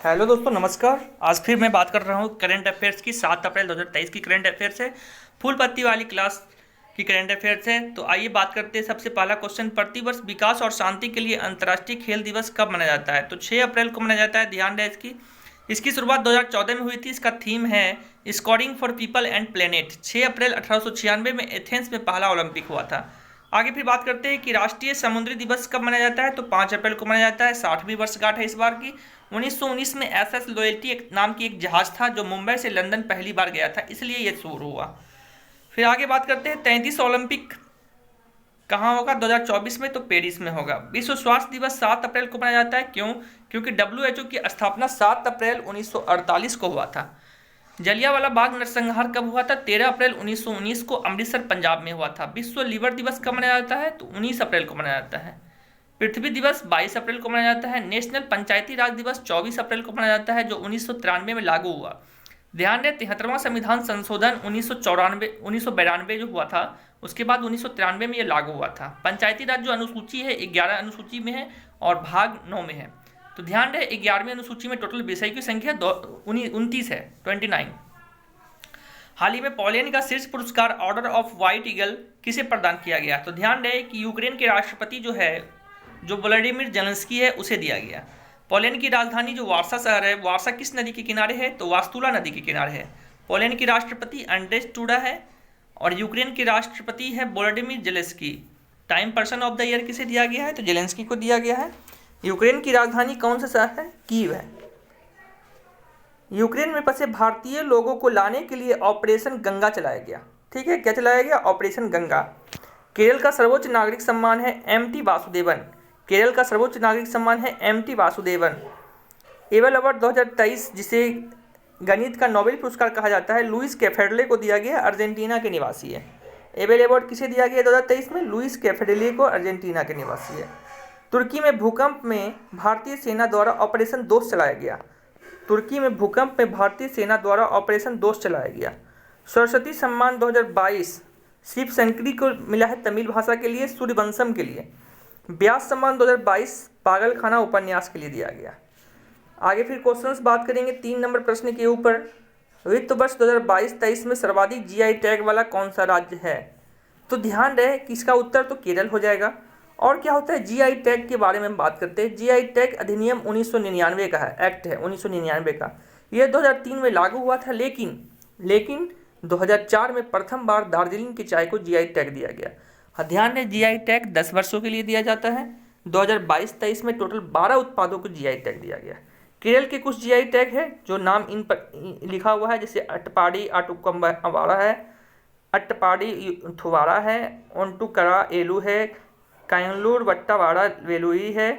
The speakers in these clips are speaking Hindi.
हेलो दोस्तों, नमस्कार। आज फिर मैं बात कर रहा हूँ करंट अफेयर्स की। 7 अप्रैल 2023 की करंट अफेयर्स है। फुल पत्ती वाली क्लास की करंट अफेयर्स है। तो आइए बात करते हैं। सबसे पहला क्वेश्चन, प्रतिवर्ष विकास और शांति के लिए अंतर्राष्ट्रीय खेल दिवस कब मनाया जाता है? तो 6 अप्रैल को मनाया जाता है। ध्यान रहे इसकी शुरुआत 2014 में हुई थी। इसका थीम है scoring for people and planet. 6 अप्रैल 1896 में एथेंस में पहला ओलंपिक हुआ था। आगे फिर बात करते हैं कि राष्ट्रीय समुद्री दिवस कब मनाया जाता है? तो 5 अप्रैल को मनाया जाता है। 60वीं वर्षगांठ है इस बार की। 1919 में एसएस लॉयल्टी नाम की एक जहाज था जो मुंबई से लंदन पहली बार गया था, इसलिए यह शुरू हुआ। फिर आगे बात करते हैं 33 ओलंपिक कहाँ होगा? 2024 में, तो पेरिस में होगा। विश्व स्वास्थ्य दिवस 7 अप्रैल को मनाया जाता है। क्यों? क्योंकि डब्ल्यूएचओ की स्थापना 7 अप्रैल 1948 को हुआ था। जलियांवाला बाग नरसंहार कब हुआ था? 13 अप्रैल 1919 को अमृतसर पंजाब में हुआ था। विश्व लीवर दिवस कब मनाया जाता है? तो 19 अप्रैल को मनाया जाता है। पृथ्वी दिवस 22 अप्रैल को मनाया जाता है। नेशनल पंचायती राज दिवस 24 अप्रैल को मनाया जाता है, जो 1993 में लागू हुआ। ध्यान दें, 73वां संविधान संशोधन 1992 जो हुआ था, उसके बाद 1993 में ये लागू हुआ था। पंचायती राज जो अनुसूची है 11 अनुसूची में है और भाग 9 में है। तो ध्यान रहे 11वीं अनुसूची में टोटल विषय की संख्या 29 है, 29। हाल ही में पोलैंड का शीर्ष पुरस्कार ऑर्डर ऑफ व्हाइट ईगल किसे प्रदान किया गया? तो ध्यान रहे कि यूक्रेन के राष्ट्रपति जो व्लादिमीर जेलेंस्की है, उसे दिया गया। पोलैंड की राजधानी जो वार्सा शहर है, वार्सा किस नदी के किनारे है? तो वास्तुला नदी के किनारे है। पोलैंड की राष्ट्रपति एंड्रेस डूडा है और यूक्रेन के राष्ट्रपति है Vladimir Zelensky. Time person of the year किसे दिया गया है? तो जेलेंस्की को दिया गया है। यूक्रेन की राजधानी कौन सा शहर है? कीव है। यूक्रेन में फंसे भारतीय लोगों को लाने के लिए ऑपरेशन गंगा चलाया गया। ठीक है, क्या चलाया गया? ऑपरेशन गंगा। केरल का सर्वोच्च नागरिक सम्मान है एम.टी. वासुदेवन। केरल का सर्वोच्च नागरिक सम्मान है एम.टी. वासुदेवन। एबल अवार्ड 2023, जिसे गणित का नोबेल पुरस्कार कहा जाता है, लुइस कैफेडले को दिया गया। अर्जेंटीना के निवासी है। एबेल अवार्ड किसे दिया गया 2023 में? लुइस कैफेडले को, अर्जेंटीना के निवासी है। तुर्की में भूकंप में भारतीय सेना द्वारा ऑपरेशन दोस्त चलाया गया। तुर्की में भूकंप में भारतीय सेना द्वारा ऑपरेशन दोस्त चलाया गया। सरस्वती सम्मान 2022 शिव शंकरी को मिला है तमिल भाषा के लिए, सूर्यवंशम के लिए। व्यास सम्मान 2022 पागल खाना उपन्यास के लिए दिया गया। आगे फिर क्वेश्चंस बात करेंगे 3 नंबर प्रश्न के ऊपर। वित्त वर्ष 2022-23 में सर्वाधिक जीआई टैग वाला कौन सा राज्य है? तो ध्यान रहे कि इसका उत्तर तो केरल हो जाएगा। और क्या होता है जीआई टैग के बारे में हम बात करते हैं। जीआई टैग अधिनियम 1999 का है, एक्ट है 1999 का। यह 2003 में लागू हुआ था, लेकिन 2004 में प्रथम बार दार्जिलिंग की चाय को जीआई टैग दिया गया। ध्यान है जीआई टैग 10 वर्षों के लिए दिया जाता है। 2022-23 में टोटल 12 उत्पादों को जीआई टैग दिया गया। केरल के कुछ जीआई टैग है जो नाम इन पर लिखा हुआ है, जैसे अट्टपाडी आटुकम्बावाड़ा है, अट्टपाडी थुवाड़ा है, ओंटुकरा एलू है, कायंगलूर वट्टावाड़ा वेलुई है,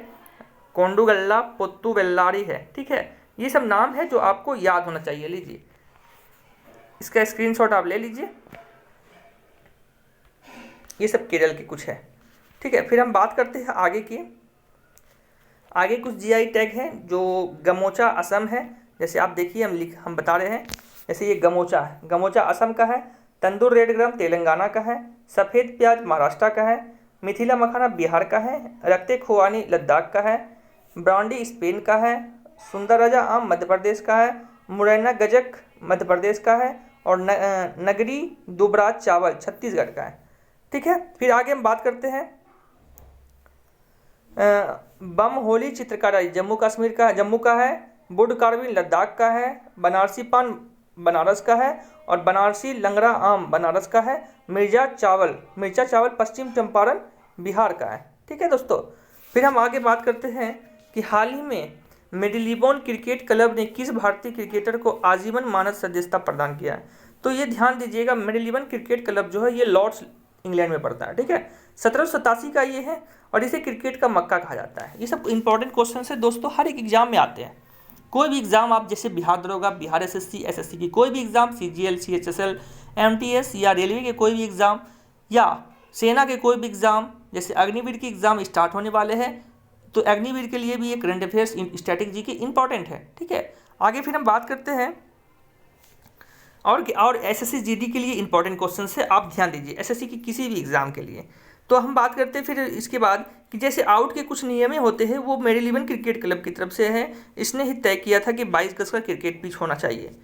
कोंडुगल्ला पोत्तु वेल्लारी है। ठीक है, ये सब नाम है जो आपको याद होना चाहिए। लीजिए, इसका स्क्रीनशॉट आप ले लीजिए। ये सब केरल के कुछ है। ठीक है, फिर हम बात करते हैं आगे की। आगे कुछ जीआई टैग हैं जो गमोचा असम है। जैसे आप देखिए, हम बता रहे हैं, जैसे ये गमोचा है, गमोचा असम का है। तंदूर रेड ग्राम तेलंगाना का है। सफ़ेद प्याज महाराष्ट्र का है। मिथिला मखाना बिहार का है। रक्ते खुआनी लद्दाख का है। ब्रांडी स्पेन का है। सुंदर राजा आम मध्य प्रदेश का है। मुरैना गजक मध्य प्रदेश का है। और नगरी दुबराज चावल छत्तीसगढ़ का है। ठीक है, फिर आगे हम बात करते हैं बम होली चित्रकारी जम्मू कश्मीर का, जम्मू का है। वुड कार्विंग लद्दाख का है। बनारसी पान बनारस का है। और बनारसी लंगड़ा आम बनारस का है। मिर्चा चावल पश्चिम चंपारण बिहार का है। ठीक है दोस्तों, फिर हम आगे बात करते हैं कि हाल ही में मेडलिबोन क्रिकेट क्लब ने किस भारतीय क्रिकेटर को आजीवन मानद सदस्यता प्रदान किया है? तो ये ध्यान दीजिएगा, मेडलिबोन क्रिकेट क्लब जो है ये लॉर्ड्स इंग्लैंड में पड़ता है। ठीक है, 1787 का ये है और इसे क्रिकेट का मक्का कहा जाता है। ये सब इंपॉर्टेंट क्वेश्चन है दोस्तों, हर एक एग्जाम में आते हैं। कोई भी एग्जाम आप, जैसे बिहार दरोगा, बिहार एसएससी की कोई भी एग्जाम, सीजीएल सीएचएसएल एमटीएस या रेलवे के कोई भी एग्जाम या सेना के कोई भी एग्जाम, जैसे अग्निवीर की एग्जाम स्टार्ट होने वाले हैं, तो अग्निवीर के लिए भी ये current affairs static GK important है। ठीक है, आगे फिर हम बात करते हैं और एसएससी जीडी के लिए इंपॉर्टेंट क्वेश्चन है, आप ध्यान दीजिए। एसएससी की किसी भी एग्जाम के लिए तो हम बात करते हैं फिर इसके बाद कि जैसे आउट के कुछ नियम होते हैं, वो मेरीलिबन क्रिकेट क्लब की तरफ से है। इसने ही तय किया था कि 22 गज का क्रिकेट पिच होना चाहिए।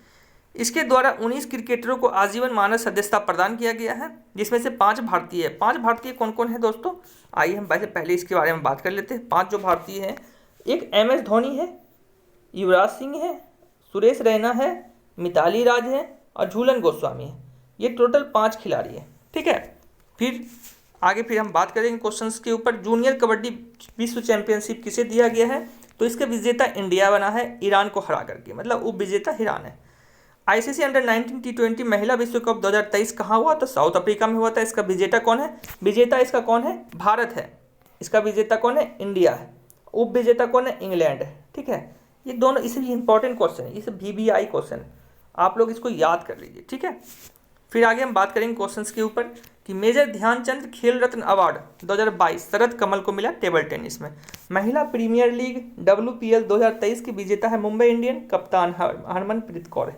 इसके द्वारा 19 क्रिकेटरों को आजीवन मानद सदस्यता प्रदान किया गया है, जिसमें से 5 भारतीय है। 5 भारतीय कौन कौन है दोस्तों, आइए हम पहले इसके बारे में बात कर लेते हैं। 5 जो भारतीय हैं, एक MS धोनी है, युवराज सिंह है, सुरेश रैना है, मिताली राज है और झूलन गोस्वामी है। ये टोटल 5 खिलाड़ी है, ठीक है। फिर आगे हम बात करेंगे क्वेश्चंस के ऊपर। जूनियर कबड्डी विश्व चैंपियनशिप किसे दिया गया है, तो इसका विजेता इंडिया बना है ईरान को हरा करके, मतलब उप विजेता ईरान है। ICC अंडर 19 T20 महिला विश्व कप 2023 कहाँ हुआ, तो साउथ अफ्रीका में हुआ था। इसका विजेता कौन है, विजेता इसका कौन है, भारत है। इसका विजेता कौन है, इंडिया है। उप विजेता कौन है, इंग्लैंड है, ठीक है। ये दोनों इसे इंपॉर्टेंट क्वेश्चन है, ये सब VBI क्वेश्चन है, आप लोग इसको याद कर लीजिए, ठीक है। फिर आगे हम बात करेंगे क्वेश्चंस के ऊपर कि मेजर ध्यानचंद खेल रत्न अवार्ड 2022 शरद कमल को मिला टेबल टेनिस में। महिला प्रीमियर लीग WPL 2023 की विजेता है मुंबई इंडियन, कप्तान हरमनप्रीत कौर है।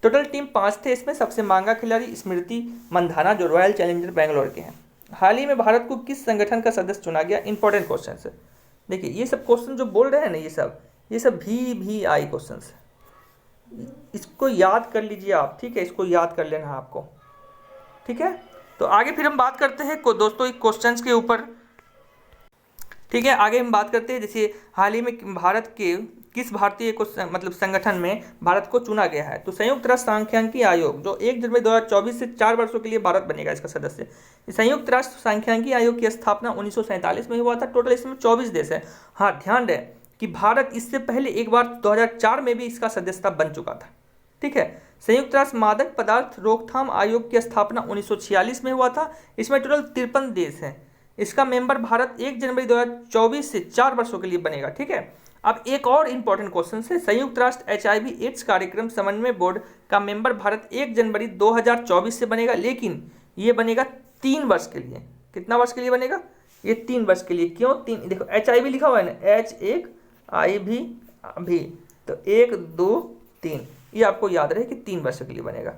टोटल टीम 5 थे, इसमें सबसे महंगा खिलाड़ी स्मृति मंधाना जो रॉयल चैलेंजर बेंगलोर के हैं। हाल ही में भारत को किस संगठन का सदस्य चुना गया, इंपॉर्टेंट क्वेश्चन है। देखिए ये सब क्वेश्चन जो बोल रहे हैं ना, ये सब VBI क्वेश्चन है, इसको याद कर लीजिए आप, ठीक है। इसको याद कर लेना आपको, ठीक है। तो आगे फिर हम बात करते हैं दोस्तों क्वेश्चंस के ऊपर, ठीक है। आगे हम बात करते हैं जैसे हाल ही में भारत के किस भारतीय को मतलब संगठन में भारत को चुना गया है, तो संयुक्त राष्ट्र सांख्यिकी आयोग जो 1 जनवरी 2024 से 4 वर्षों के लिए भारत बनेगा इसका सदस्य। संयुक्त राष्ट्र सांख्यिकी आयोग की स्थापना 1947 में हुआ था। टोटल इसमें 24 देश है। हाँ, ध्यान दें कि भारत इससे पहले एक बार 2004 में भी इसका सदस्यता बन चुका था, ठीक है। संयुक्त राष्ट्र मादक पदार्थ रोकथाम आयोग की स्थापना 1946 में हुआ था। इसमें टोटल 53 देश हैं। इसका मेंबर भारत 1 जनवरी 2024 से 4 वर्षों के लिए बनेगा, ठीक है। अब एक और इंपॉर्टेंट क्वेश्चन है, संयुक्त राष्ट्र HIV/AIDS कार्यक्रम समन्वय बोर्ड का मेंबर भारत 1 जनवरी 2024 से बनेगा, लेकिन ये बनेगा 3 वर्ष के लिए। कितना वर्ष के लिए बनेगा, ये 3 वर्ष के लिए। क्यों 3, देखो HIV लिखा हुआ है ना, HIV तो 1 2 3, ये आपको याद रहे कि 3 वर्ष के लिए बनेगा।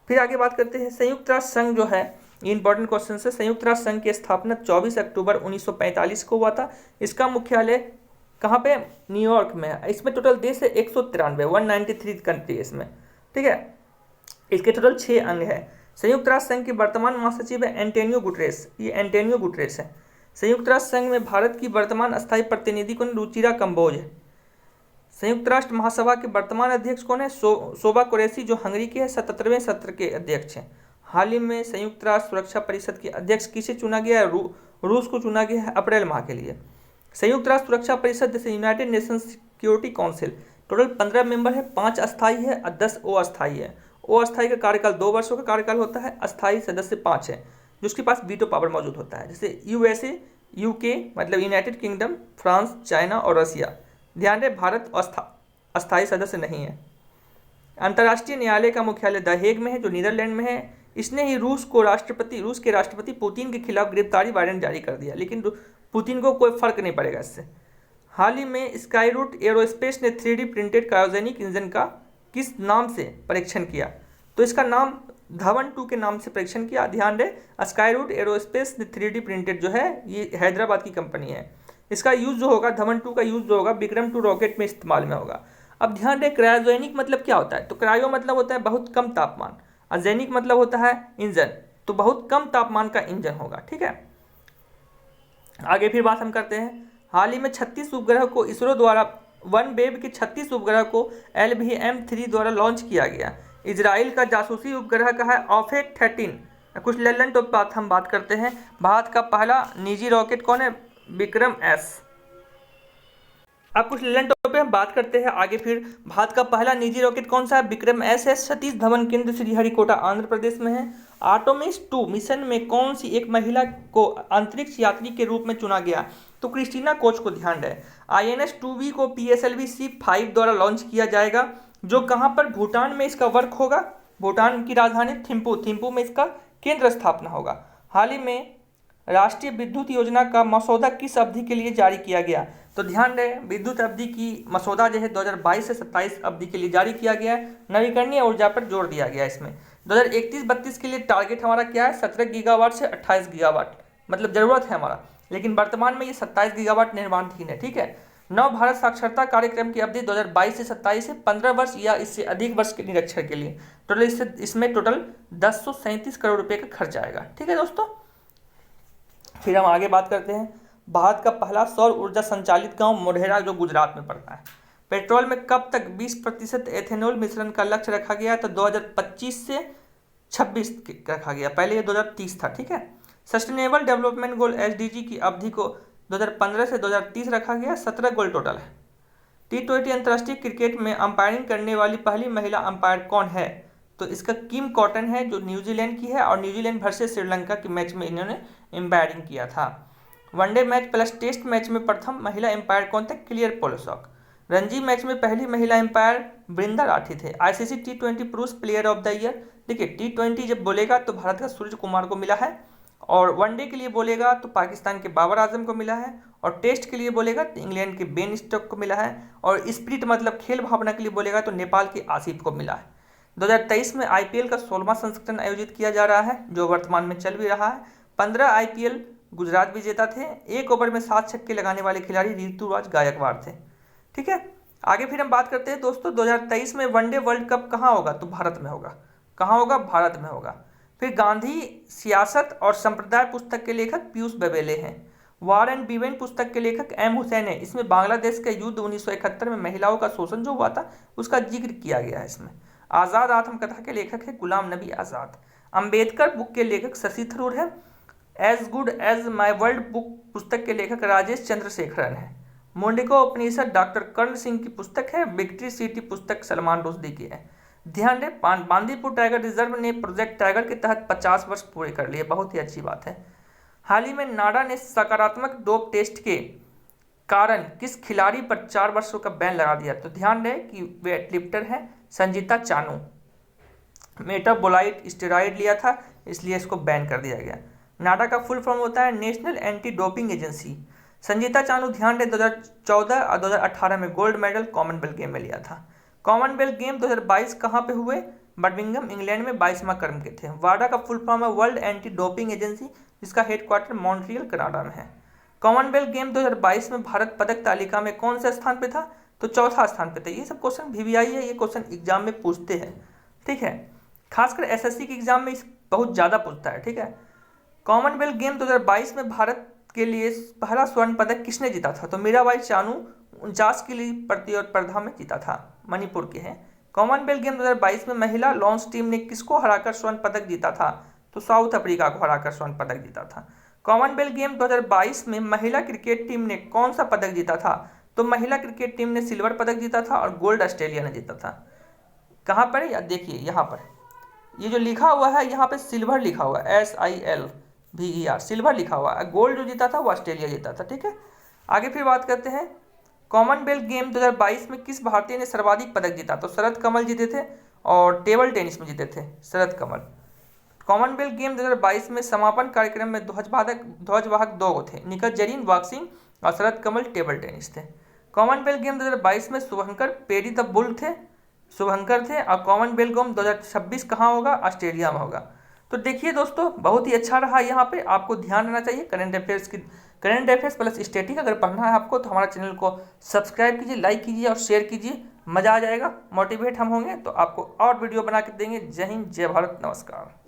फिर आगे बात करते हैं संयुक्त राष्ट्र संघ जो है, ये इंपॉर्टेंट क्वेश्चन है। संयुक्त राष्ट्र संघ की स्थापना 24 अक्टूबर 1945 को हुआ था। इसका मुख्यालय कहाँ पे, न्यूयॉर्क में है। इसमें टोटल देश है 193 कंट्री इसमें, ठीक है। इसके टोटल 6 अंग है। संयुक्त राष्ट्र संघ के वर्तमान महासचिव है एंटोनियो गुटरेस, ये एंटोनियो गुटरेस है। संयुक्त राष्ट्र संघ में भारत की वर्तमान अस्थायी प्रतिनिधि कौन, रुचिरा कंबोज है। संयुक्त राष्ट्र महासभा के वर्तमान अध्यक्ष कौन है, शोभा कुरैशी जो हंगरी के 77वें सत्र के अध्यक्ष हैं। हाल ही में संयुक्त राष्ट्र सुरक्षा परिषद के अध्यक्ष किसे चुना गया है, रूस को चुना गया है अप्रैल माह के लिए। संयुक्त राष्ट्र सुरक्षा परिषद जैसे United nation security council total 15 member है, 5 अस्थायी है और 10 अस्थायी है। अस्थायी का कार्यकाल 2 वर्षों का कार्यकाल होता है, अस्थायी सदस्य 5 है जिसके पास वीटो पावर मौजूद होता है, जैसे USA, UK मतलब यूनाइटेड किंगडम, फ्रांस, चाइना और रसिया। ध्यान रहे भारत अस्थायी सदस्य नहीं है। अंतर्राष्ट्रीय न्यायालय का मुख्यालय द हेग में है जो नीदरलैंड में है। इसने ही रूस के राष्ट्रपति पुतिन के खिलाफ गिरफ्तारी वारंट जारी कर दिया, लेकिन पुतिन को कोई फर्क नहीं पड़ेगा इससे। हाल ही में स्काईरूट एरोस्पेस ने 3D प्रिंटेड क्रायोजेनिक इंजन का किस नाम से परीक्षण किया, तो इसका नाम धवन 2 के नाम से परीक्षण किया। ध्यान रहे स्काईरूट एरोस्पेस ने 3D प्रिंटेड जो है ये हैदराबाद की कंपनी है। इसका यूज़ जो होगा, धवन 2 का यूज़ जो होगा विक्रम 2 रॉकेट में इस्तेमाल में होगा। अब ध्यान रहे क्रायोजेनिक मतलब क्या होता है, तो क्रायो मतलब होता है बहुत कम तापमान और जेनिक मतलब होता है इंजन, तो बहुत कम तापमान का इंजन होगा, ठीक है। आगे फिर बात हम करते हैं, हाल ही में 36 उपग्रह को इसरो द्वारा OneWeb के 36 उपग्रह को LVM-3 द्वारा लॉन्च किया गया। इजराइल का जासूसी उपग्रह का है ऑफेट 13। कुछ लेलन टॉप बात हम बात करते हैं, भारत का पहला निजी रॉकेट कौन है, विक्रम S। अब कुछ लेलन टॉप पे हम बात करते हैं आगे। फिर भारत का पहला निजी रॉकेट कौन सा है, विक्रम S है। सतीश धवन केंद्र श्रीहरिकोटा आंध्र प्रदेश में है। आर्टेमिस 2 मिशन में कौन सी एक महिला को अंतरिक्ष यात्री के रूप में चुना गया, तो क्रिस्टीना कोच को। ध्यान रहे INS-2V को PSLV C5 द्वारा लॉन्च किया जाएगा, जो कहाँ पर, भूटान में इसका वर्क होगा। भूटान की राजधानी थिम्पू में इसका केंद्र स्थापना होगा। हाल ही में राष्ट्रीय विद्युत योजना का मसौदा किस अवधि के लिए जारी किया गया, तो ध्यान रहे विद्युत अवधि की मसौदा जो है 2022 से 27 अवधि के लिए जारी किया गया है। नवीकरणीय ऊर्जा पर जोर दिया गया है इसमें। 2031-32 के लिए टारगेट हमारा क्या है, 17 गीगावाट से 28 गीगावाट। मतलब ज़रूरत है हमारा, लेकिन वर्तमान में ये 27 गीगावाट निर्माणाधीन है। ठीक है। नव भारत साक्षरता कार्यक्रम की अवधि 2022 से 27 है, 15 वर्ष या इससे अधिक वर्ष के निरक्षर के लिए। टोटल इसमें टोटल 1037 करोड़ रुपए का खर्च आएगा। ठीक है दोस्तों। फिर हम आगे बात करते हैं, भारत का पहला सौर ऊर्जा संचालित गांव मोढेरा जो गुजरात में पड़ता है। पेट्रोल में कब तक 20% एथेनॉल मिश्रण का लक्ष्य रखा गया? तो 2025 से 26 रखा गया, पहले ये 2030 था। ठीक है। सस्टेनेबल डेवलपमेंट गोल एसडीजी की अवधि को 2015 से 2030 रखा गया, 17 गोल टोटल है। T20 अंतर्राष्ट्रीय क्रिकेट में अंपायरिंग करने वाली पहली महिला अंपायर कौन है? तो इसका किम कॉटन है जो न्यूजीलैंड की है, और न्यूजीलैंड वर्सेस श्रीलंका के मैच में इन्होंने एम्पायरिंग किया था। One day match plus test match में प्रथम महिला एम्पायर कौन थे? क्लियर पोलोसॉक। रणजी मैच में पहली महिला एम्पायर वृंदा राठी थे। आईसीसी T20 पुरुष प्लेयर ऑफ द ईयर, देखिए T20 जब बोलेगा तो भारत का सूर्य कुमार को मिला है, और वनडे के लिए बोलेगा तो पाकिस्तान के बाबर आजम को मिला है, और टेस्ट के लिए बोलेगा तो इंग्लैंड के बेन स्टोक को मिला है, और स्पिरिट मतलब खेल भावना के लिए बोलेगा तो नेपाल के आसिफ को मिला है। 2023 में आईपीएल का 16वां संस्करण आयोजित किया जा रहा है, जो वर्तमान में चल भी रहा है। 15 आईपीएल गुजरात विजेता थे। एक ओवर में 7 छक्के लगाने वाले खिलाड़ी ऋतुराज गायकवाड़ थे। ठीक है। आगे फिर हम बात करते हैं दोस्तों, 2023 में वनडे वर्ल्ड कप कहाँ होगा? तो भारत में होगा। कहाँ होगा? भारत में होगा। फिर गांधी सियासत और संप्रदाय पुस्तक के लेखक पीयूष बबेले हैं। वार एंड बीवेन पुस्तक के लेखक एम हुसैन है। इसमें बांग्लादेश के युद्ध 1971 में महिलाओं का शोषण जो हुआ था उसका जिक्र किया गया है इसमें। आज़ाद आत्मकथा के लेखक है गुलाम नबी आज़ाद। अंबेडकर बुक के लेखक शशि थरूर है। As good as my world book पुस्तक के लेखक राजेश चंद्रशेखरन है। मुंडिको उपनिषद डॉक्टर कर्ण सिंह की पुस्तक है। विक्ट्री सिटी पुस्तक सलमान रुश्दी की है। ध्यान दें, बांदीपुर टाइगर रिजर्व ने प्रोजेक्ट टाइगर के तहत 50 वर्ष पूरे कर लिए, बहुत ही अच्छी बात है। हाल ही में नाडा ने सकारात्मक डोप टेस्ट के कारण किस खिलाड़ी पर 4 वर्षों का बैन लगा दिया? तो ध्यान दें कि वेटलिफ्टर है संजीता चानू। मेटाबोलाइट स्टेरॉइड लिया था इसलिए इसको बैन कर दिया गया। नाडा का फुल फॉर्म होता है national anti doping agency. Sanjita Chanu ध्यान दें 2014 और 2018 में गोल्ड मेडल कॉमनवेल्थ गेम में लिया था। कॉमनवेल्थ गेम 2022 कहाँ पे हुए? बर्मिंघम इंग्लैंड में 22वां क्रम के थे। वाडा का फुल फॉर्म है वर्ल्ड एंटी डोपिंग एजेंसी, जिसका हेडक्वार्टर मॉन्ट्रियल कनाडा में है। कॉमनवेल्थ गेम 2022 में भारत पदक तालिका में कौन से स्थान पे था? तो चौथा स्थान पे था। ये सब क्वेश्चन VVI है, ये क्वेश्चन एग्जाम में पूछते हैं। ठीक है। खासकर SSC के एग्जाम में बहुत ज़्यादा पूछता है। ठीक है। कॉमनवेल्थ गेम 2022 में भारत के लिए पहला स्वर्ण पदक किसने जीता था? तो मीराबाई चानू 49 किलो प्रतिस्पर्धा में जीता था, मणिपुर के हैं। कॉमनवेल्थ गेम 2022 में महिला लॉन्च टीम ने किसको हराकर स्वर्ण पदक जीता था? तो साउथ अफ्रीका को हराकर स्वर्ण पदक जीता था। कॉमनवेल्थ गेम 2022 में महिला क्रिकेट टीम ने कौन सा पदक जीता था? तो महिला क्रिकेट टीम ने सिल्वर पदक जीता था, और गोल्ड ऑस्ट्रेलिया ने जीता था। कहाँ पर? या देखिए यहाँ पर ये जो लिखा हुआ है, यहाँ पे सिल्वर लिखा हुआ है, SILVER, सिल्वर लिखा हुआ है। गोल्ड जो जीता था वो ऑस्ट्रेलिया जीता था। ठीक है। आगे फिर बात करते हैं, कॉमनवेल्थ गेम 2022 में किस भारतीय ने सर्वाधिक पदक जीता? तो शरद कमल जीते थे, और टेबल टेनिस में जीते थे शरद कमल। कॉमनवेल्थ गेम 2022 में समापन कार्यक्रम में ध्वजवाहक 2 थे, निखत जरीन बॉक्सिंग और शरद कमल टेबल टेनिस थे। कॉमनवेल्थ गेम 2022 में शुभंकर पेरी द बुल थे, शुभंकर थे। और कॉमनवेल्थ गेम 2026 कहाँ होगा? ऑस्ट्रेलिया में होगा। तो देखिए दोस्तों, बहुत ही अच्छा रहा। यहाँ पे आपको ध्यान रहना चाहिए करंट अफेयर्स प्लस स्टैटिक अगर पढ़ना है आपको तो हमारा चैनल को सब्सक्राइब कीजिए, लाइक कीजिए और शेयर कीजिए। मज़ा आ जाएगा, मोटिवेट हम होंगे तो आपको और वीडियो बना के देंगे। जय हिंद, जय भारत, नमस्कार।